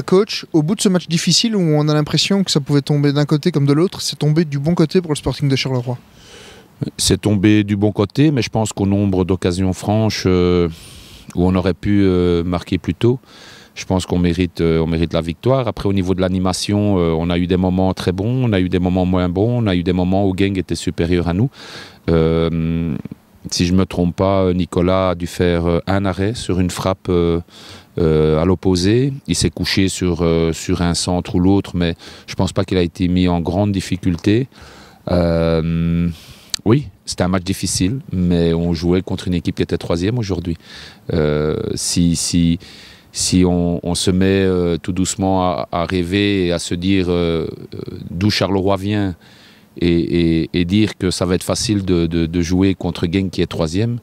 Coach, au bout de ce match difficile où on a l'impression que ça pouvait tomber d'un côté comme de l'autre, c'est tombé du bon côté pour le Sporting de Charleroi. C'est tombé du bon côté, mais je pense qu'au nombre d'occasions franches où on aurait pu marquer plus tôt, je pense qu'on mérite la victoire. Après, au niveau de l'animation, on a eu des moments très bons, on a eu des moments moins bons, on a eu des moments où Genk était supérieur à nous. Si je ne me trompe pas, Nicolas a dû faire un arrêt sur une frappe à l'opposé. Il s'est couché sur un centre ou l'autre, mais je ne pense pas qu'il a été mis en grande difficulté. Oui, c'était un match difficile, mais on jouait contre une équipe qui était 3e aujourd'hui. Si on se met tout doucement à rêver et à se dire d'où Charleroi vient et dire que ça va être facile de jouer contre Genk qui est 3e,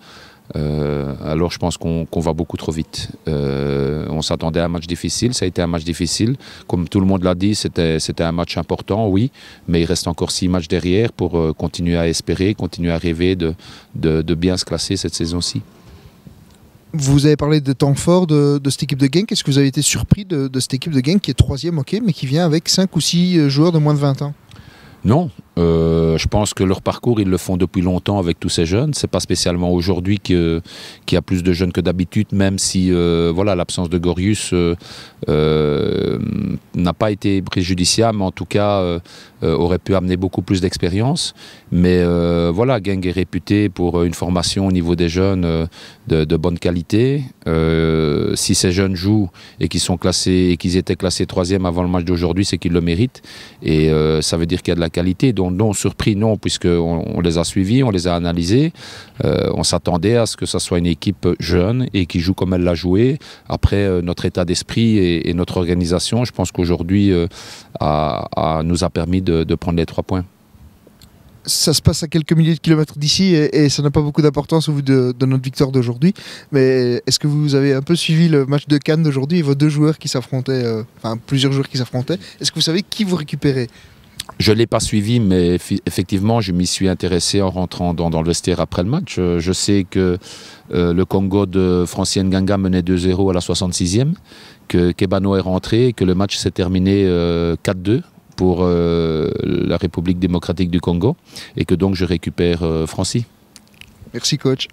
alors je pense qu'on va beaucoup trop vite. On s'attendait à un match difficile, ça a été un match difficile. Comme tout le monde l'a dit, c'était un match important, oui, mais il reste encore 6 matchs derrière pour continuer à espérer, continuer à rêver de bien se classer cette saison-ci. Vous avez parlé de temps fort de cette équipe de Genk. Est-ce que vous avez été surpris de cette équipe de Genk qui est 3e, ok, mais qui vient avec 5 ou 6 joueurs de moins de 20 ans? Non, je pense que leur parcours, ils le font depuis longtemps avec tous ces jeunes. C'est pas spécialement aujourd'hui qu'il y a plus de jeunes que d'habitude, même si voilà, l'absence de Gorius n'a pas été préjudiciable, mais en tout cas aurait pu amener beaucoup plus d'expérience. Mais voilà, Genk est réputé pour une formation au niveau des jeunes de bonne qualité. Si ces jeunes jouent et qu'ils sont classés et qu'ils étaient classés 3e avant le match d'aujourd'hui, c'est qu'ils le méritent. Et ça veut dire qu'il y a de la qualité. Donc non, surpris non, puisqu'on les a suivis, on les a analysés. On s'attendait à ce que ça soit une équipe jeune et qui joue comme elle l'a joué. Après, notre état d'esprit et notre organisation, je pense qu'aujourd'hui nous a permis de prendre les 3 points. Ça se passe à quelques milliers de kilomètres d'ici et ça n'a pas beaucoup d'importance au vu de notre victoire d'aujourd'hui. Mais est-ce que vous avez un peu suivi le match de Cannes d'aujourd'hui et vos 2 joueurs qui s'affrontaient, enfin plusieurs joueurs qui s'affrontaient? Est-ce que vous savez qui vous récupérez? Je ne l'ai pas suivi, mais effectivement, je m'y suis intéressé en rentrant dans le vestiaire après le match. Je sais que le Congo de Francis Nganga menait 2-0 à la 66e, que Kebano est rentré et que le match s'est terminé 4-2 pour la République démocratique du Congo et que donc je récupère Francis. Merci coach.